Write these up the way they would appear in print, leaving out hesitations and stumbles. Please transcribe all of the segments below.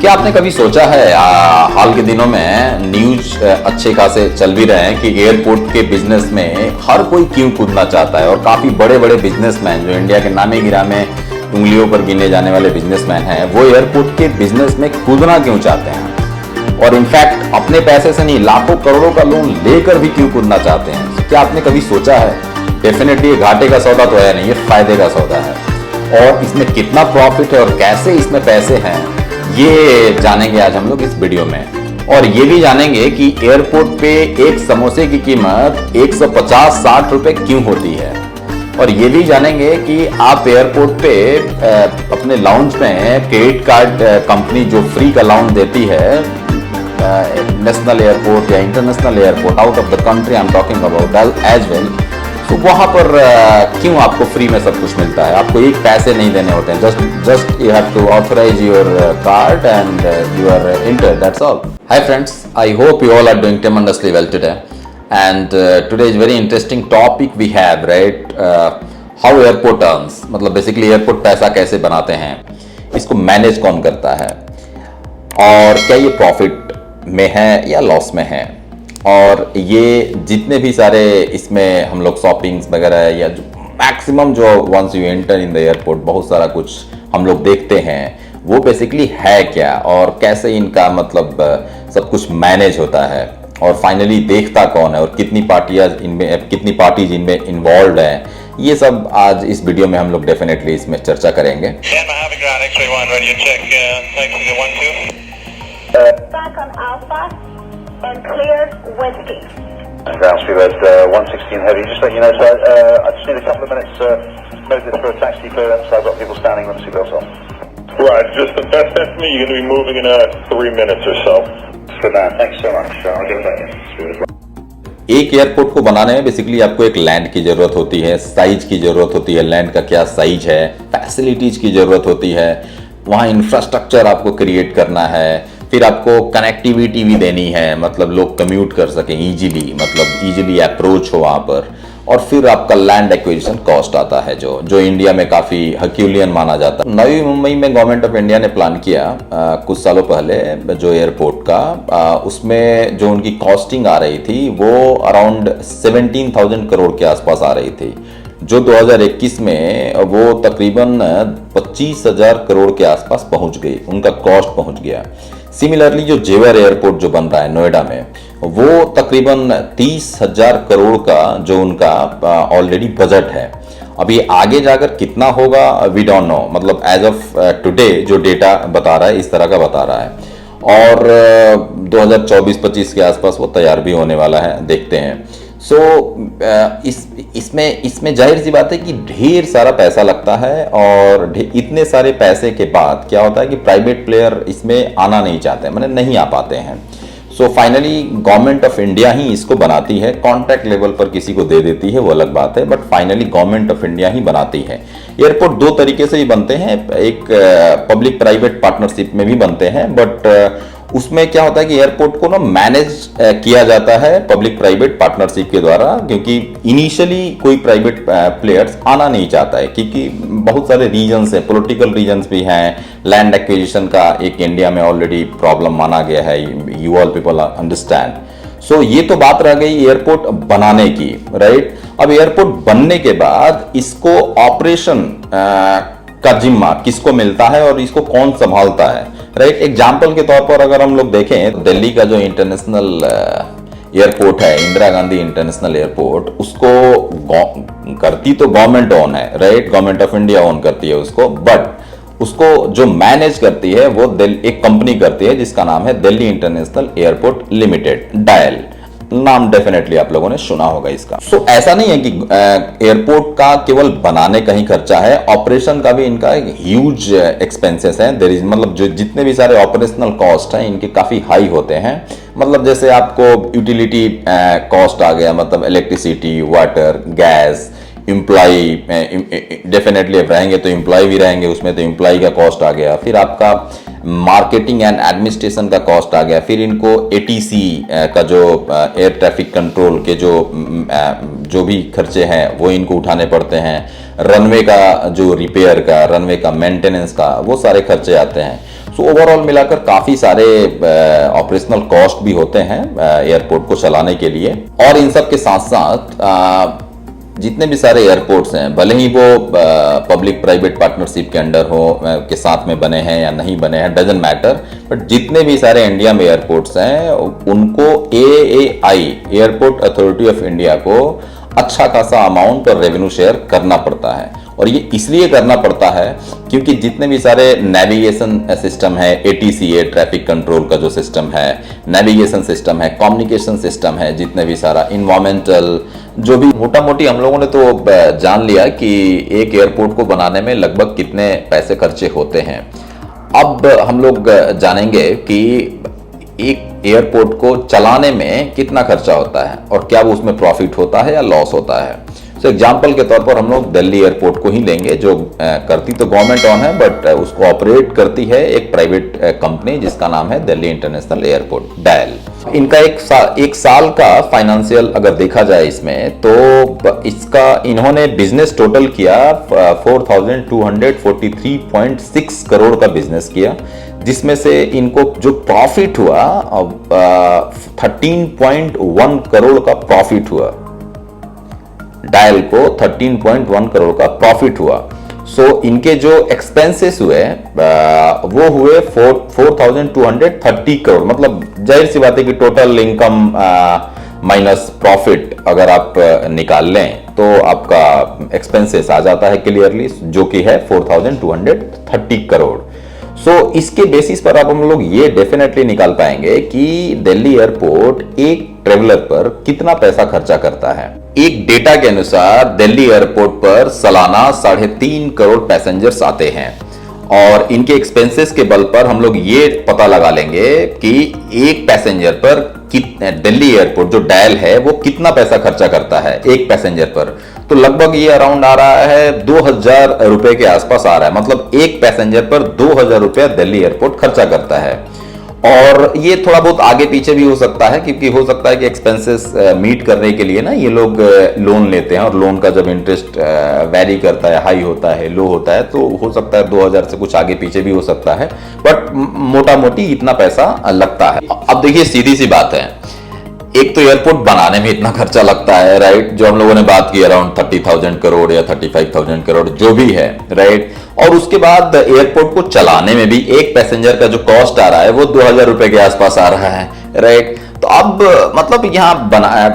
क्या आपने कभी सोचा है हाल के दिनों में न्यूज अच्छे खासे चल भी रहे हैं कि एयरपोर्ट के बिजनेस में हर कोई क्यों कूदना चाहता है और काफी बड़े बड़े बिजनेसमैन जो इंडिया के नामे गिरामे उंगलियों पर गिने जाने वाले बिजनेसमैन हैं वो एयरपोर्ट के बिजनेस में कूदना क्यों चाहते हैं और इनफैक्ट अपने पैसे से नहीं लाखों करोड़ों का लोन लेकर भी क्यों कूदना चाहते हैं। क्या आपने कभी सोचा है? डेफिनेटली घाटे का सौदा तो है नहीं, ये फायदे का सौदा है और इसमें कितना प्रॉफिट है और कैसे इसमें पैसे हैं ये जानेंगे आज हम लोग इस वीडियो में। और ये भी जानेंगे कि एयरपोर्ट पे एक समोसे की कीमत 150-60 रुपए क्यों होती है और ये भी जानेंगे कि आप एयरपोर्ट पे अपने लाउंज में क्रेडिट कार्ड कंपनी जो फ्री का लाउंज देती है नेशनल एयरपोर्ट या international airport out of the country I am talking about as well, तो वहां पर क्यों आपको फ्री में सब कुछ मिलता है, आपको एक पैसे नहीं देने होते हैं, just you have to authorise your card and you are enter, that's all. Hi friends, I hope you all are doing tremendously well today and today is very interesting topic we have, right? How airport earns, मतलब basically airport पैसा कैसे बनाते हैं, इसको manage कौन करता है और क्या ये प्रॉफिट में है या लॉस में है, और ये जितने भी सारे इसमें हम लोग शॉपिंग्स वगैरह या जो मैक्सिमम जो once you enter in the airport बहुत सारा कुछ हम लोग देखते हैं वो बेसिकली है क्या और कैसे इनका मतलब सब कुछ मैनेज होता है और फाइनली देखता कौन है और कितनी पार्टीज इनमें इन्वॉल्व हैं, ये सब आज इस वीडियो में हम लोग डेफिनेटली इसमें चर्चा करेंगे। And cleared whiskey. Ground speed at 116 heavy. Just let you know, sir, I just need a couple of minutes notice for a taxi clearance. I've got people standing with the seatbelts on. Right, just the best estimate, you're going to be moving in 3 minutes or so. Good man, thanks so much. I'll get back in. एक airport को बनाने में basically आपको एक land की जरूरत होती है, साइज की जरूरत होती है, लैंड का क्या साइज है, फैसिलिटीज की जरूरत होती है, वहाँ इंफ्रास्ट्रक्चर आपको क्रिएट करना है, फिर आपको कनेक्टिविटी भी देनी है, मतलब लोग कम्यूट कर सकें इजीली, मतलब इजीली अप्रोच हो वहाँ पर, और फिर आपका लैंड एक्विजिशन कॉस्ट आता है जो इंडिया में काफ़ी हक्यूलियन माना जाता है। नवी मुंबई में गवर्नमेंट ऑफ इंडिया ने प्लान किया कुछ सालों पहले जो एयरपोर्ट का, उसमें जो उनकी कॉस्टिंग आ रही थी वो अराउंड 17,000 करोड़ के आसपास आ रही थी, जो 2021 में वो तकरीबन 25,000 करोड़ के आसपास पहुंच गई, उनका कॉस्ट पहुंच गया। सिमिलरली जो जेवर एयरपोर्ट जो बन रहा है नोएडा में वो तकरीबन 30,000 करोड़ का जो उनका ऑलरेडी बजट है। अभी आगे जाकर कितना होगा वी डोंट नो, मतलब एज ऑफ टुडे जो डेटा बता रहा है इस तरह का बता रहा है और 2024-25 के आसपास वो तैयार भी होने वाला है, देखते हैं। इसमें जाहिर सी बात है कि ढेर सारा पैसा लगता है और इतने सारे पैसे के बाद क्या होता है कि प्राइवेट प्लेयर इसमें आना नहीं चाहते, मतलब नहीं आ पाते हैं। फाइनली गवर्नमेंट ऑफ इंडिया ही इसको बनाती है, कॉन्ट्रैक्ट लेवल पर किसी को दे देती है वो अलग बात है, but finally government of India ही बनाती है। एयरपोर्ट दो तरीके से ही बनते हैं, एक पब्लिक प्राइवेट पार्टनरशिप में भी बनते हैं, बट उसमें क्या होता है कि एयरपोर्ट को ना मैनेज किया जाता है पब्लिक प्राइवेट पार्टनरशिप के द्वारा, क्योंकि इनिशियली कोई प्राइवेट प्लेयर्स आना नहीं चाहता है क्योंकि बहुत सारे रीजन्स हैं, पॉलिटिकल रीजन्स भी हैं, लैंड एक्विजिशन का एक इंडिया में ऑलरेडी प्रॉब्लम माना गया है, यू ऑल पीपल अंडरस्टैंड। ये तो बात रह गई एयरपोर्ट बनाने की, राइट? अब एयरपोर्ट बनने के बाद इसको ऑपरेशन का जिम्मा किसको मिलता है और इसको कौन संभालता है, राइट? एग्जाम्पल के तौर पर अगर हम लोग देखें तो दिल्ली का जो इंटरनेशनल एयरपोर्ट है, इंदिरा गांधी इंटरनेशनल एयरपोर्ट, उसको करती तो गवर्नमेंट ओन है, right? Government of India own करती है उसको, बट उसको जो मैनेज करती है वो एक कंपनी करती है जिसका नाम है Delhi international airport limited, dial नाम डेफिनेटली आप लोगों ने सुना होगा इसका। ऐसा नहीं है कि एयरपोर्ट का केवल बनाने का ही खर्चा है, ऑपरेशन का भी इनका ह्यूज एक्सपेंसेस है। देयर इज मतलब जो जितने भी सारे ऑपरेशनल कॉस्ट हैं इनके काफी हाई होते हैं, मतलब जैसे आपको यूटिलिटी कॉस्ट आ गया, मतलब electricity, water, gas, employee, definitely आप रहेंगे तो एम्प्लॉय भी रहेंगे उसमें, तो एम्प्लॉय का कॉस्ट आ गया, फिर आपका मार्केटिंग एंड एडमिनिस्ट्रेशन का कॉस्ट आ गया, फिर इनको एटीसी का जो एयर ट्रैफिक कंट्रोल के जो भी खर्चे हैं वो इनको उठाने पड़ते हैं, रनवे का जो रिपेयर का, रनवे का मेंटेनेंस का, वो सारे खर्चे आते हैं। सो ओवरऑल मिलाकर काफ़ी सारे ऑपरेशनल कॉस्ट भी होते हैं एयरपोर्ट को चलाने के लिए। और इन सब के साथ साथ जितने भी सारे एयरपोर्ट्स हैं, भले ही वो पब्लिक प्राइवेट पार्टनरशिप के अंडर हो के साथ में बने हैं या नहीं बने हैं, डजंट मैटर, बट जितने भी सारे इंडिया में एयरपोर्ट्स हैं उनको AAI airport authority of India को अच्छा खासा अमाउंट और रेवेन्यू शेयर करना पड़ता है। और ये इसलिए करना पड़ता है क्योंकि जितने भी सारे नेविगेशन सिस्टम है, ATCA ट्रैफिक कंट्रोल का जो सिस्टम है, नेविगेशन सिस्टम है, कम्युनिकेशन सिस्टम है, जितने भी सारा इन्वायरमेंटल जो भी मोटा मोटी हम लोगों ने तो जान लिया कि एक एयरपोर्ट को बनाने में लगभग कितने पैसे खर्चे होते हैं। अब हम लोग जानेंगे कि एक एयरपोर्ट को चलाने में कितना खर्चा होता है और क्या वो उसमें प्रॉफिट होता है या लॉस होता है। तो एग्जाम्पल के तौर पर हम लोग दिल्ली एयरपोर्ट को ही लेंगे, जो करती तो गवर्नमेंट ऑन है बट उसको ऑपरेट करती है एक प्राइवेट कंपनी जिसका नाम है दिल्ली इंटरनेशनल एयरपोर्ट, DIAL। इनका एक साल का फाइनेंशियल अगर देखा जाए इसमें, तो इसका इन्होंने बिजनेस टोटल किया 4243.6 करोड़ का बिजनेस किया, जिसमें से इनको जो प्रॉफिट हुआ 13.1 करोड़ का प्रॉफिट हुआ। डायल को 13.1 करोड़ का प्रॉफिट हुआ। सो इनके जो एक्सपेंसेस हुए वो हुए 4230 करोड़। मतलब जाहिर सी बात है कि टोटल इनकम माइनस प्रॉफिट अगर आप निकाल लें तो आपका एक्सपेंसेस आ जाता है क्लियरली, जो कि है 4230 करोड़। सो इसके बेसिस पर अब हम लोग ये डेफिनेटली निकाल पाएंगे कि दिल्ली एयरपोर्ट एक ट्रेवलर पर कितना पैसा खर्चा करता है। एक डेटा के अनुसार दिल्ली एयरपोर्ट पर सालाना 3.5 करोड़ पैसेंजर्स आते हैं और इनके एक्सपेंसेस के बल पर हम लोग ये पता लगा लेंगे कि एक पैसेंजर पर दिल्ली एयरपोर्ट जो डायल है वो कितना पैसा खर्चा करता है एक पैसेंजर पर। तो लगभग ये अराउंड आ रहा है 2000 रुपए के आसपास आ रहा है। मतलब एक पैसेंजर पर 2000 रुपया दिल्ली एयरपोर्ट खर्चा करता है। और ये थोड़ा बहुत आगे पीछे भी हो सकता है, क्योंकि हो सकता है कि एक्सपेंसेस मीट करने के लिए ना ये लोग लोन लेते हैं और लोन का जब इंटरेस्ट वैरी करता है, हाई होता है, लो होता है, तो हो सकता है 2000 से कुछ आगे पीछे भी हो सकता है, बट मोटा मोटी इतना पैसा लगता है। अब देखिए सीधी सी बात है, एक तो एयरपोर्ट बनाने में इतना खर्चा लगता है, राइट, जो हम लोगों ने बात की अराउंड 30,000 करोड़ या 35,000 करोड़ जो भी है, राइट। और उसके बाद एयरपोर्ट को चलाने में भी एक पैसेंजर का जो कॉस्ट आ रहा है वो 2000 रुपए के आसपास आ रहा है, राइट। तो अब मतलब यहाँ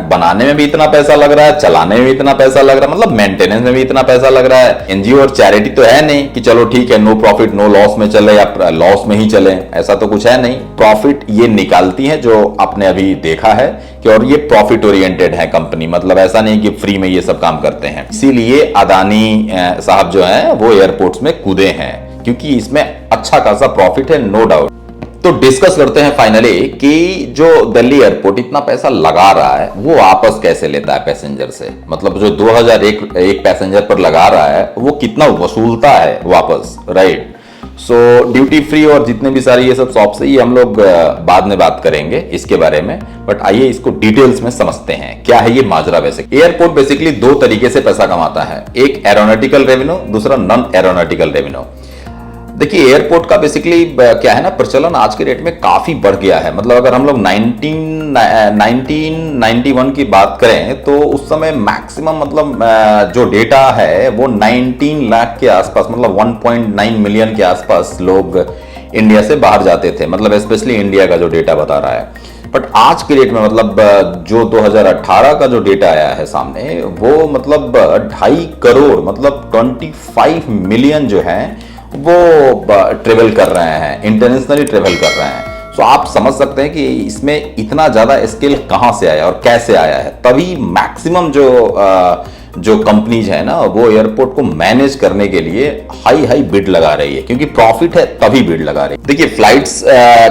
बनाने में भी इतना पैसा लग रहा है, चलाने में भी इतना पैसा लग रहा है, मतलब मेंटेनेंस में भी इतना पैसा लग रहा है। एनजीओ और चैरिटी तो है नहीं कि चलो ठीक है नो प्रॉफिट नो लॉस में चले या लॉस में ही चले, ऐसा तो कुछ है नहीं। प्रॉफिट ये निकालती है जो आपने अभी देखा है कि, और ये प्रॉफिट ओरिएंटेड है कंपनी, मतलब ऐसा नहीं कि फ्री में ये सब काम करते हैं। इसीलिए अदानी साहब जो है वो एयरपोर्ट्स में कूदे हैं, क्योंकि इसमें अच्छा खासा प्रॉफिट है, नो डाउट। तो डिस्कस करते हैं फाइनली कि जो दिल्ली एयरपोर्ट इतना पैसा लगा रहा है वो वापस कैसे लेता है पैसेंजर से। मतलब जो 2000 एक पैसेंजर पर लगा रहा है वो कितना वसूलता है वापस, राइट। सो ड्यूटी फ्री और जितने भी सारी ये सब शॉप्स है, ये हम लोग बाद में बात करेंगे इसके बारे में, बट आइए इसको डिटेल्स में समझते हैं क्या है ये माजरा। वैसे एयरपोर्ट बेसिकली दो तरीके से पैसा कमाता है, एक एरोनॉटिकल रेवेन्यू, दूसरा नॉन एरोनॉटिकल रेवेन्यू। देखिए एयरपोर्ट का बेसिकली क्या है ना, प्रचलन आज के डेट में काफी बढ़ गया है। मतलब अगर हम लोग 1991 की बात करें तो उस समय मैक्सिमम मतलब जो डेटा है वो 19 लाख के आसपास, मतलब 1.9 मिलियन के आसपास लोग इंडिया से बाहर जाते थे, मतलब स्पेशली इंडिया का जो डेटा बता रहा है। बट आज के डेट में मतलब जो 2018 का जो डेटा आया है सामने वो मतलब 2.5 करोड़ मतलब 25 मिलियन जो है वो ट्रेवल कर रहे हैं, इंटरनेशनली ट्रेवल कर रहे हैं। सो आप समझ सकते हैं कि इसमें इतना ज्यादा स्केल कहां से आया और कैसे आया है। तभी मैक्सिमम जो कंपनीज है ना वो एयरपोर्ट को मैनेज करने के लिए हाई बिड लगा रही है, क्योंकि प्रॉफिट है तभी बिड लगा रही है। देखिए फ्लाइट्स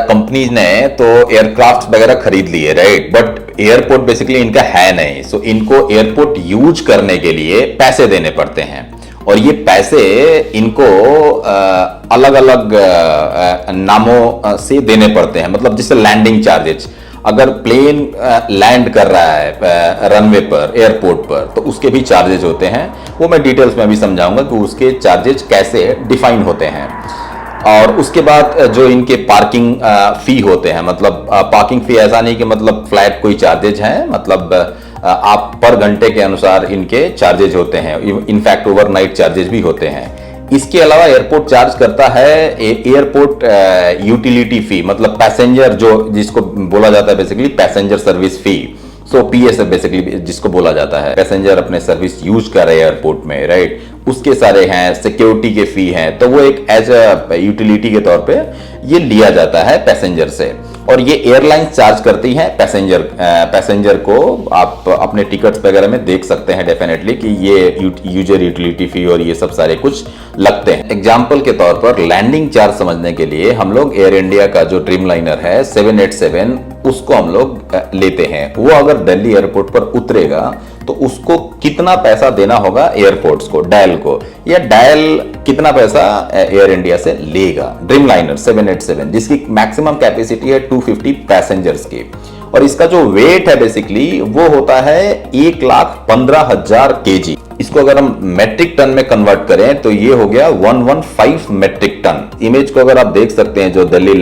कंपनीज ने तो एयरक्राफ्ट वगैरह खरीद लिए, राइट, बट एयरपोर्ट बेसिकली इनका है नहीं। सो इनको एयरपोर्ट यूज करने के लिए पैसे देने पड़ते हैं और ये पैसे इनको अलग अलग नामों से देने पड़ते हैं। मतलब जैसे लैंडिंग चार्जेस, अगर प्लेन लैंड कर रहा है रनवे पर, एयरपोर्ट पर, तो उसके भी चार्जेस होते हैं। वो मैं डिटेल्स में अभी समझाऊंगा कि उसके चार्जेस कैसे डिफाइन होते हैं। और उसके बाद जो इनके पार्किंग फी होते हैं, मतलब पार्किंग फी ऐसा नहीं कि मतलब फ्लैट कोई चार्जेज हैं, मतलब आप पर घंटे के अनुसार इनके चार्जेज होते हैं, इनफैक्ट ओवरनाइट चार्जेज भी होते हैं। इसके अलावा एयरपोर्ट चार्ज करता है एयरपोर्ट यूटिलिटी फी, मतलब पैसेंजर जो जिसको बोला जाता है बेसिकली पैसेंजर सर्विस फी। सो पीएसएफ बेसिकली जिसको बोला जाता है, पैसेंजर अपने सर्विस यूज कर रहे हैं एयरपोर्ट में, राइट, उसके सारे हैं, सिक्योरिटी के फी हैं, तो वो एक एज अ यूटिलिटी के तौर पे ये लिया जाता है पैसेंजर से। और ये एयरलाइंस चार्ज करती हैं पैसेंजर को। आप अपने टिकट्स वगैरह में देख सकते हैं डेफिनेटली कि ये यूजर यूटिलिटी फी और ये सब सारे कुछ लगते हैं। एग्जाम्पल के तौर पर लैंडिंग चार्ज समझने के लिए हम लोग एयर इंडिया का जो ड्रीमलाइनर है 787 उसको हम लोग लेते हैं। वो अगर दिल्ली एयरपोर्ट पर उतरेगा तो उसको कितना पैसा देना होगा एयरपोर्ट्स को, डायल को, या डायल कितना पैसा एयर इंडिया से लेगा। ड्रीमलाइनर 787 जिसकी मैक्सिमम कैपेसिटी है 250 पैसेंजर्स की, और इसका जो वेट है बेसिकली वो होता है 1,15,000 kg। इसको अगर हम मेट्रिक टन में कन्वर्ट करें तो ये हो गया 115 मेट्रिक टन। इमेज को अगर आप देख सकते हैं, जो दिल्ली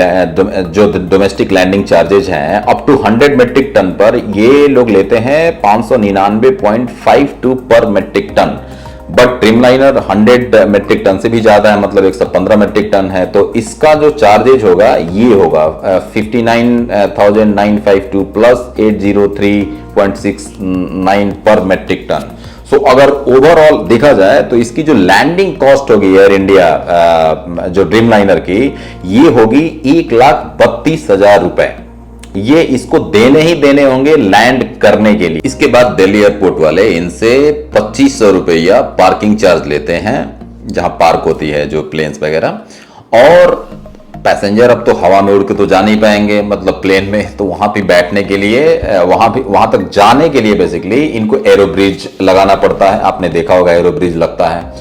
जो डोमेस्टिक लैंडिंग चार्जेज हैं अप टू 100 मेट्रिक टन पर ये लोग लेते हैं 599.52 पर metric ton. But Dreamliner 100 metric ton से भी ज्यादा है, मतलब 115 मेट्रिक टन है, तो इसका जो चार्जेज होगा ये होगा 59,952 प्लस 803.69 पर मेट्रिक टन। सो अगर ओवरऑल देखा जाए तो इसकी जो लैंडिंग कॉस्ट होगी एयर इंडिया जो ड्रीमलाइनर की, ये होगी 1,32,000 रुपए। ये इसको देने ही देने होंगे लैंड करने के लिए। इसके बाद दिल्ली एयरपोर्ट वाले इनसे 2500 रुपया पार्किंग चार्ज लेते हैं जहां पार्क होती है जो प्लेन्स वगैरह। और पैसेंजर अब तो हवा में उड़ के तो जा नहीं पाएंगे, मतलब प्लेन में, तो वहां पे बैठने के लिए वहां तक जाने के लिए बेसिकली इनको एरो ब्रिज लगाना पड़ता है। आपने देखा होगा एरो ब्रिज लगता है,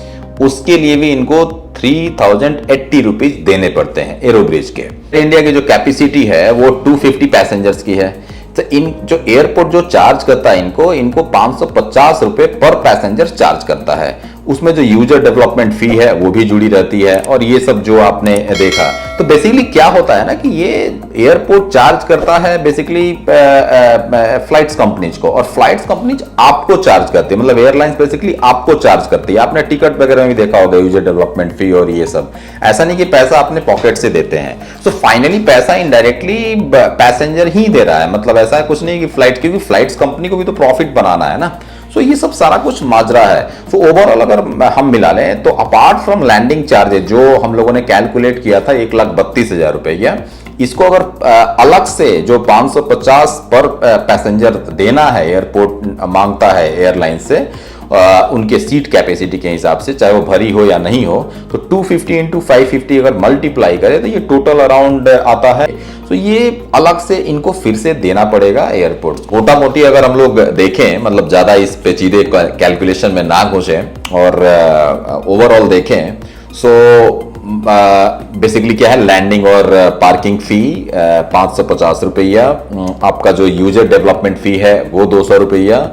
उसके लिए भी इनको 3080 रुपीज देने पड़ते हैं एरो ब्रिज के। इंडिया की जो कैपेसिटी है वो 250 पैसेंजर्स की है, तो इन जो एयरपोर्ट जो चार्ज करता है इनको 550 रुपए पर पैसेंजर चार्ज करता है। उसमें जो यूजर डेवलपमेंट फी है वो भी जुड़ी रहती है, और ये सब जो आपने देखा, तो बेसिकली क्या होता है ना कि ये एयरपोर्ट चार्ज करता है बेसिकली फ्लाइट्स कंपनीज को, और फ्लाइट्स कंपनीज आपको चार्ज करती है, मतलब एयरलाइंस बेसिकली आपको चार्ज करती है। आपने टिकट वगैरह में भी देखा होगा यूजर डेवलपमेंट फी और ये सब, ऐसा नहीं कि पैसा अपने पॉकेट से देते हैं। सो फाइनली पैसा इनडायरेक्टली पैसेंजर ही दे रहा है, मतलब ऐसा कुछ नहीं कि फ्लाइट, क्योंकि फ्लाइट्स कंपनी को भी तो प्रॉफिट बनाना है ना। सो ये सब सारा कुछ माजरा है। सो ओवरऑल अगर हम मिला लें तो अपार्ट फ्रॉम लैंडिंग चार्जेस जो हम लोगों ने कैलकुलेट किया था 1,32,000 रुपया, इसको अगर अलग से जो 550 पर पैसेंजर देना है एयरपोर्ट मांगता है एयरलाइन से उनके सीट कैपेसिटी के हिसाब से, चाहे वो भरी हो या नहीं हो, तो 250 इंटू 550 अगर मल्टीप्लाई करें तो ये टोटल अराउंड आता है। तो ये अलग से इनको फिर से देना पड़ेगा एयरपोर्ट। मोटा मोटी अगर हम लोग देखें, मतलब ज्यादा इस पेचीदे कैलकुलेशन में ना घुसे और ओवरऑल देखें, सो बेसिकली क्या है, लैंडिंग और पार्किंग फी 550 रुपया, आपका जो यूजर डेवलपमेंट फी है वो 200 रुपया,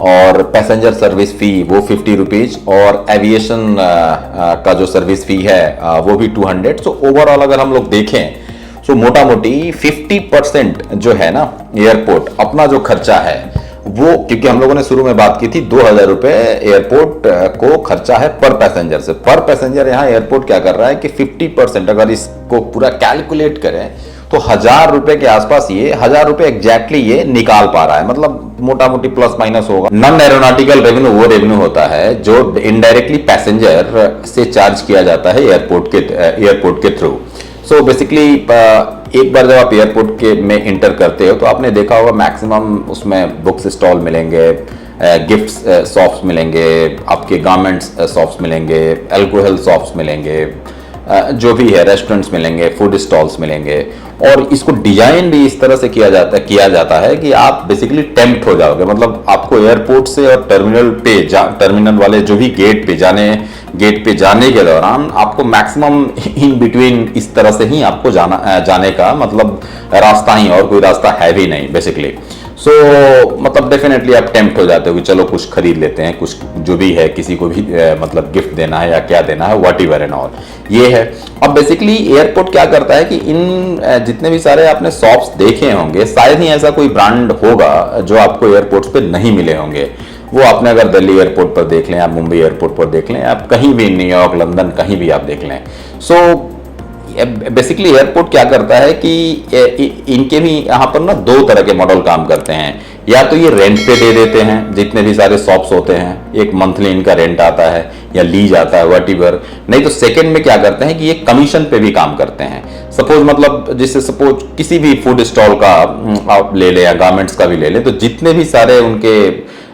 और पैसेंजर सर्विस फी वो 50 रुपीज, और एविएशन का जो सर्विस फी है वो भी 200। सो ओवरऑल अगर हम लोग देखें तो मोटा मोटी 50% जो है ना एयरपोर्ट अपना जो खर्चा है वो, क्योंकि हम लोगों ने शुरू में बात की थी 2,000 रुपए एयरपोर्ट को खर्चा है पर पैसेंजर से। पर पैसेंजर यहाँ एयरपोर्ट क्या कर रहा है कि 50% अगर इसको पूरा कैलकुलेट करें तो 1,000 रुपए के आसपास, ये 1,000 रुपए एग्जैक्टली ये निकाल पा रहा है, मतलब मोटा मोटी प्लस माइनस होगा। नॉन एरोनॉटिकल रेवेन्यू वो रेवेन्यू होता है जो इनडायरेक्टली पैसेंजर से चार्ज किया जाता है एयरपोर्ट के थ्रू। सो बेसिकली एक बार जब आप एयरपोर्ट के में इंटर करते हो तो आपने देखा होगा मैक्सिमम उसमें बुक्स स्टॉल मिलेंगे, गिफ्ट्स शॉप्स मिलेंगे, आपके गारमेंट्स शॉप्स मिलेंगे, अल्कोहल शॉप्स मिलेंगे, जो भी है रेस्टोरेंट्स मिलेंगे, फूड स्टॉल्स मिलेंगे। और इसको डिजाइन भी इस तरह से किया जाता है कि आप बेसिकली टेम्प्ट हो जाओगे, मतलब आपको एयरपोर्ट से और टर्मिनल वाले जो भी गेट पे जाने के दौरान आपको मैक्सिमम इन बिटवीन इस तरह से ही आपको जाने का मतलब रास्ता ही, और कोई रास्ता है भी नहीं बेसिकली। सो मतलब डेफिनेटली आप टेम्प्ट हो जाते हो कि चलो कुछ खरीद लेते हैं, कुछ जो भी है किसी को भी मतलब गिफ्ट देना है या क्या देना है, व्हाट एवर एंड ऑल ये है। अब बेसिकली एयरपोर्ट क्या करता है कि इन जितने भी सारे आपने शॉप्स देखे होंगे, शायद ही ऐसा कोई ब्रांड होगा जो आपको एयरपोर्ट्स पे नहीं मिले होंगे। वो आपने अगर दिल्ली एयरपोर्ट पर देख लें, आप मुंबई एयरपोर्ट पर देख लें, आप कहीं भी न्यूयॉर्क, लंदन, कहीं भी आप देख लें। सो बेसिकली एयरपोर्ट क्या करता है कि इनके भी यहाँ पर ना दो तरह के मॉडल काम करते हैं। या तो ये रेंट पे दे देते हैं, जितने भी सारे शॉप्स होते हैं, एक मंथली इनका रेंट आता है या लीज आता है, व्हाटएवर। नहीं तो सेकंड में क्या करते हैं कि ये कमीशन पे भी काम करते हैं। सपोज मतलब जिससे सपोज किसी भी फूड स्टॉल का आप ले लें या गारमेंट्स का भी ले लें, तो जितने भी सारे उनके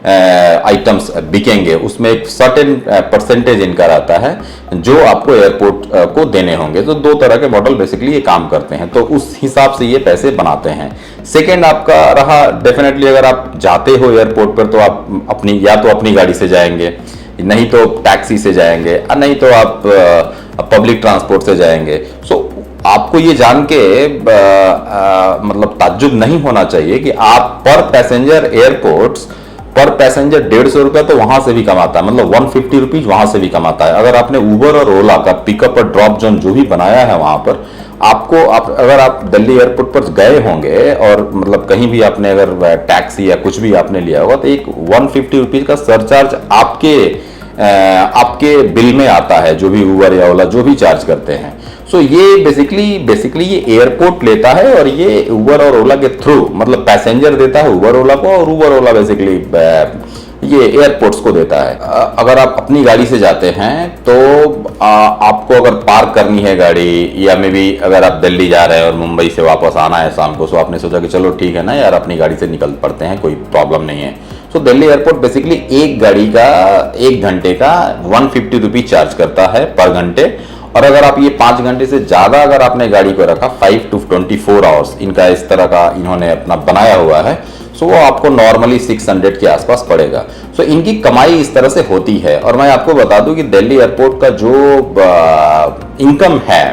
आइटम्स बिकेंगे उसमें एक सर्टेन परसेंटेज इनका रहता है जो आपको एयरपोर्ट को देने होंगे। तो दो तरह के मॉडल बेसिकली ये काम करते हैं, तो उस हिसाब से ये पैसे बनाते हैं। सेकेंड आपका रहा, डेफिनेटली अगर आप जाते हो एयरपोर्ट पर तो आप अपनी या तो अपनी गाड़ी से जाएंगे, नहीं तो टैक्सी से जाएंगे, नहीं तो आप पब्लिक ट्रांसपोर्ट से जाएंगे। सो आपको ये जान के मतलब ताज्जुब नहीं होना चाहिए कि आप पर पैसेंजर एयरपोर्ट्स पर पैसेंजर 150 रुपया तो वहां से भी कमाता है, मतलब 150 रुपीज वहां से भी कमाता है। अगर आपने उबर और ओला का पिकअप और ड्रॉप जोन जो भी बनाया है वहां पर आपको अगर आप दिल्ली एयरपोर्ट पर गए होंगे और मतलब कहीं भी आपने अगर टैक्सी या कुछ भी आपने लिया होगा तो एक 150 रुपीज का सरचार्ज आपके बिल में आता है, जो भी उबर या ओला जो भी चार्ज करते हैं। सो ये बेसिकली ये एयरपोर्ट लेता है और ये उबर और ओला के थ्रू मतलब पैसेंजर देता है उबर ओला को, और उबर ओला बेसिकली ये एयरपोर्ट्स को देता है। अगर आप अपनी गाड़ी से जाते हैं तो आपको अगर पार्क करनी है गाड़ी, या मे बी अगर आप दिल्ली जा रहे हैं और मुंबई से वापस आना है शाम को, सो आपने सोचा कि चलो ठीक है ना यार अपनी गाड़ी से निकल पड़ते हैं, कोई प्रॉब्लम नहीं है। सो दिल्ली एयरपोर्ट बेसिकली एक गाड़ी का 1 घंटे का 150 रुपीज चार्ज करता है पर घंटे। और अगर आप ये 5 घंटे से ज्यादा अगर आपने गाड़ी को रखा 5 to 24 आवर्स इनका इस तरह का इन्होंने अपना बनाया हुआ है, सो वो आपको नॉर्मली 600 के आसपास पड़ेगा। सो इनकी कमाई इस तरह से होती है। और मैं आपको बता दूं कि दिल्ली एयरपोर्ट का जो इनकम है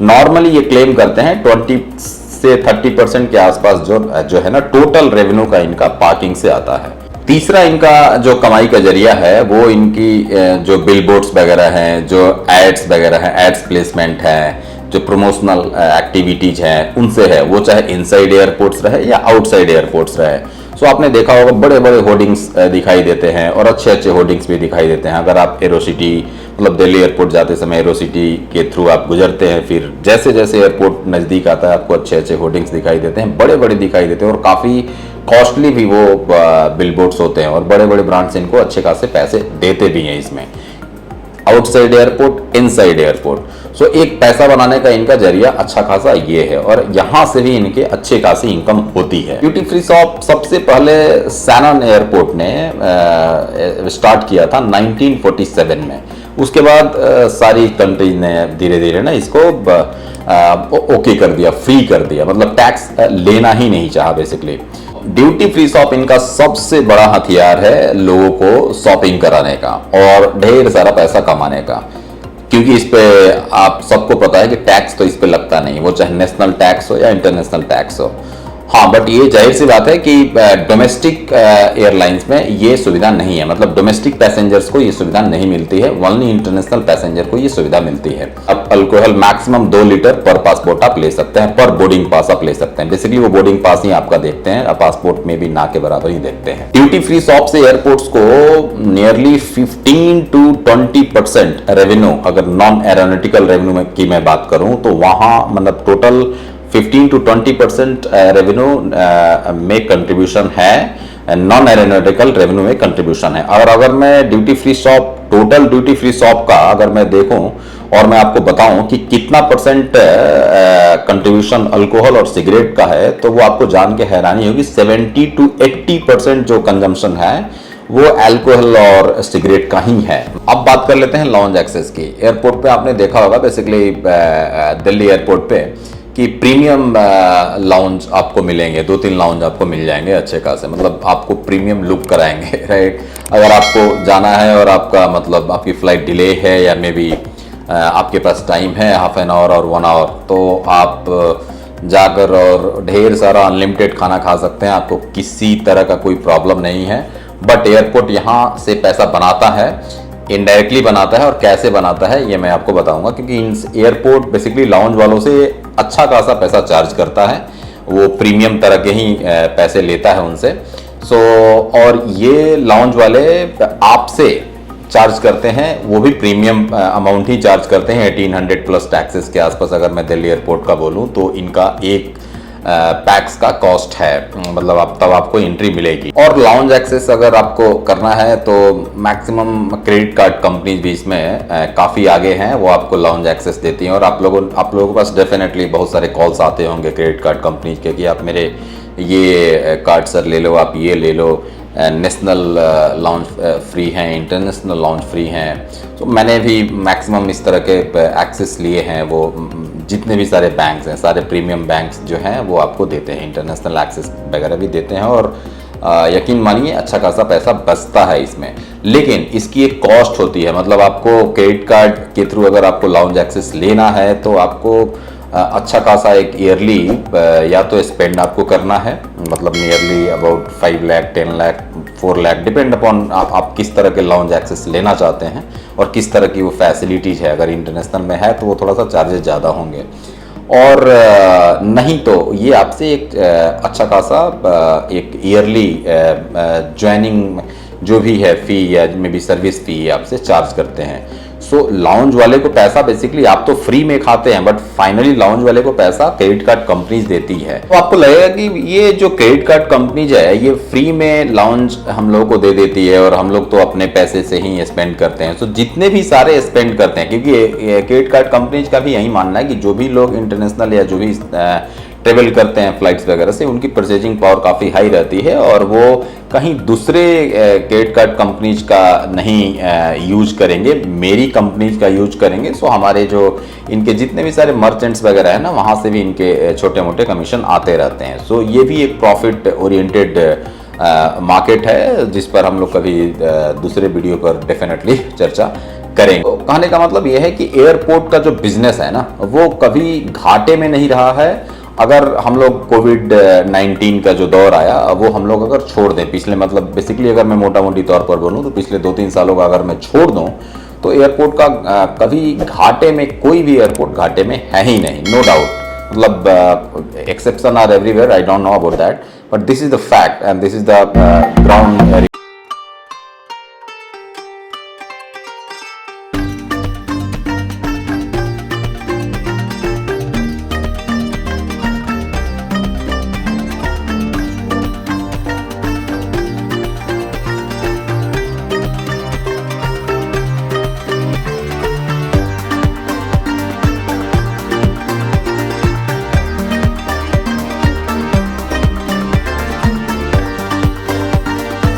नॉर्मली ये क्लेम करते हैं 20 से 30% के आसपास जो है ना टोटल रेवेन्यू का इनका पार्किंग से आता है। तीसरा इनका जो कमाई का जरिया है वो इनकी जो बिलबोर्ड्स वगैरह हैं, जो एड्स वगैरह हैं, एड्स प्लेसमेंट है, जो प्रमोशनल एक्टिविटीज हैं उनसे है, वो चाहे इनसाइड एयरपोर्ट्स रहे या आउटसाइड एयरपोर्ट्स रहे। सो आपने देखा होगा बड़े बड़े होर्डिंग्स दिखाई देते हैं और अच्छे अच्छे होर्डिंग्स भी दिखाई देते हैं। अगर आप एरोसिटी मतलब दिल्ली एयरपोर्ट जाते समय एरोसिटी के थ्रू आप गुजरते हैं, फिर जैसे जैसे एयरपोर्ट नज़दीक आता है आपको अच्छे अच्छे होर्डिंग्स दिखाई देते हैं, बड़े बड़े दिखाई देते हैं और काफ़ी कॉस्टली भी वो बिलबोर्ड्स होते हैं और बड़े बड़े ब्रांड्स इनको अच्छे खासे पैसे देते भी हैं इसमें। Outside airport, inside airport. So एक पैसा बनाने का इनका जरिया अच्छा खासा ये है और यहां से भी इनके अच्छे खासी इनकम होती है। ड्यूटी फ्री शॉप सबसे पहले सैनन एयरपोर्ट ने स्टार्ट किया था 1947 में। उसके बाद सारी कंट्रीज ने धीरे धीरे ना इसको ओके कर दिया, फ्री कर दिया, मतलब टैक्स लेना ही नहीं चाहा बेसिकली। ड्यूटी फ्री शॉप इनका सबसे बड़ा हथियार है लोगों को शॉपिंग कराने का और ढेर सारा पैसा कमाने का, क्योंकि इस पे आप सबको पता है कि टैक्स तो इस पे लगता नहीं, वो चाहे नेशनल टैक्स हो या इंटरनेशनल टैक्स हो। हाँ, बट ये जाहिर सी बात है कि डोमेस्टिक एयरलाइंस में ये सुविधा नहीं है, मतलब डोमेस्टिक पैसेंजर्स को ये सुविधा नहीं मिलती है, ओनली इंटरनेशनल पैसेंजर को ये सुविधा मिलती है। अब अल्कोहल मैक्सिमम 2 लीटर पर पासपोर्ट आप ले सकते हैं, पर बोर्डिंग पास आप ले सकते हैं। बेसिकली वो बोर्डिंग पास ही आपका देखते हैं, पासपोर्ट में भी ना के बराबर ही देखते हैं। ड्यूटी फ्री शॉप से एयरपोर्ट्स को नियरली 15 to 20% रेवेन्यू, अगर नॉन एरोनॉटिकल रेवेन्यू की मैं बात करूं तो वहां मतलब टोटल 15 to 20% रेवेन्यू में कंट्रीब्यूशन है, नॉन एरोनॉटिकल रेवेन्यू में कंट्रीब्यूशन है। और अगर मैं duty free shop, total duty free shop का अगर मैं देखूं और मैं आपको बताऊं कि कितना परसेंट कंट्रीब्यूशन अल्कोहल और सिगरेट का है, तो वो आपको जान के हैरानी होगी। 70 to 80% जो कंजम्पशन है वो अल्कोहल और सिगरेट का ही है। अब बात कर लेते हैं लॉन्ज एक्सेस की। एयरपोर्ट पे आपने देखा होगा बेसिकली दिल्ली एयरपोर्ट पे कि प्रीमियम लाउंज आपको मिलेंगे, 2-3 लाउंज आपको मिल जाएंगे अच्छे खासे, मतलब आपको प्रीमियम लुक कराएंगे, राइट। अगर आपको जाना है और आपका मतलब आपकी फ्लाइट डिले है या मे बी आपके पास टाइम है हाफ एन आवर और 1 आवर, तो आप जाकर और ढेर सारा अनलिमिटेड खाना खा सकते हैं, आपको किसी तरह का कोई प्रॉब्लम नहीं है। बट एयरपोर्ट यहाँ से पैसा बनाता है, इनडायरेक्टली बनाता है, और कैसे बनाता है ये मैं आपको बताऊंगा, क्योंकि एयरपोर्ट बेसिकली लाउंज वालों से अच्छा खासा पैसा चार्ज करता है, वो प्रीमियम तरह के ही पैसे लेता है उनसे। और ये लाउंज वाले आपसे चार्ज करते हैं, वो भी प्रीमियम अमाउंट ही चार्ज करते हैं, 1800 प्लस टैक्सेस के आसपास। अगर मैं दिल्ली एयरपोर्ट का बोलूं तो इनका एक पैक्स का कॉस्ट है, मतलब तब आपको एंट्री मिलेगी। और लाउंज एक्सेस अगर आपको करना है तो मैक्सिमम क्रेडिट कार्ड कंपनीज भी इसमें काफ़ी आगे हैं, वो आपको लाउंज एक्सेस देती हैं। और आप लोगों के पास डेफिनेटली बहुत सारे कॉल्स आते होंगे क्रेडिट कार्ड कंपनीज के कि आप मेरे ये कार्ड सर ले लो, आप ये ले लो, नेशनल लॉन्च फ्री हैं, इंटरनेशनल लॉन्च फ्री हैं। तो मैंने भी मैक्सिमम इस तरह के एक्सेस लिए हैं। वो जितने भी सारे बैंक्स हैं, सारे प्रीमियम बैंक्स जो हैं वो आपको देते हैं, इंटरनेशनल एक्सेस वगैरह भी देते हैं। और यकीन मानिए अच्छा खासा पैसा बचता है इसमें। लेकिन इसकी एक कॉस्ट होती है, मतलब आपको क्रेडिट कार्ड के थ्रू अगर आपको लाउंज एक्सेस लेना है तो आपको अच्छा खासा एक ईयरली या तो स्पेंड आपको करना है, मतलब nearly about 5 lakh, 10 lakh, 4 lakh, depend upon आप किस तरह के लाउंज एक्सेस लेना चाहते हैं और किस तरह की वो फैसिलिटीज़ है। अगर इंटरनेशनल में है तो वो थोड़ा सा चार्जेस ज़्यादा होंगे, और नहीं तो ये आपसे एक अच्छा खासा एक ईयरली ज्वाइनिंग जो भी है फ़ी या मे बी सर्विस फ़ी आपसे चार्ज करते हैं। सो लाउंज वाले को पैसा बेसिकली आप तो फ्री में खाते हैं, बट फाइनली लाउंज वाले को पैसा क्रेडिट कार्ड कंपनीज देती है। तो आपको लगेगा कि ये जो क्रेडिट कार्ड कंपनीज है ये फ्री में लाउंज हम लोगों को दे देती है और हम लोग तो अपने पैसे से ही स्पेंड करते हैं। सो जितने भी सारे स्पेंड करते हैं, क्योंकि क्रेडिट कार्ड कंपनीज का भी यही मानना है कि जो भी लोग इंटरनेशनल या जो भी ट्रेवल करते हैं फ्लाइट्स वगैरह से, उनकी परचेजिंग पावर काफ़ी हाई रहती है और वो कहीं दूसरे क्रेडिट कार्ड कंपनीज का नहीं यूज करेंगे, मेरी कंपनीज का यूज करेंगे। सो हमारे जो इनके जितने भी सारे मर्चेंट्स वगैरह है ना, वहाँ से भी इनके छोटे मोटे कमीशन आते रहते हैं। सो ये भी एक प्रॉफिट ओरिएंटेड मार्केट है, जिस पर हम लोग कभी दूसरे वीडियो पर डेफिनेटली चर्चा करेंगे। तो कहने का मतलब यह है कि एयरपोर्ट का जो बिजनेस है ना, वो कभी घाटे में नहीं रहा है। अगर हम लोग कोविड-19 का जो दौर आया वो हम लोग अगर छोड़ दें, पिछले मतलब बेसिकली अगर मैं मोटा मोटी तौर पर बोलूँ तो पिछले 2-3 सालों का अगर मैं छोड़ दूँ तो एयरपोर्ट का कभी घाटे में, कोई भी एयरपोर्ट घाटे में है ही नहीं, नो डाउट। मतलब exception are everywhere, I don't know about that, but this is the fact and this is the ground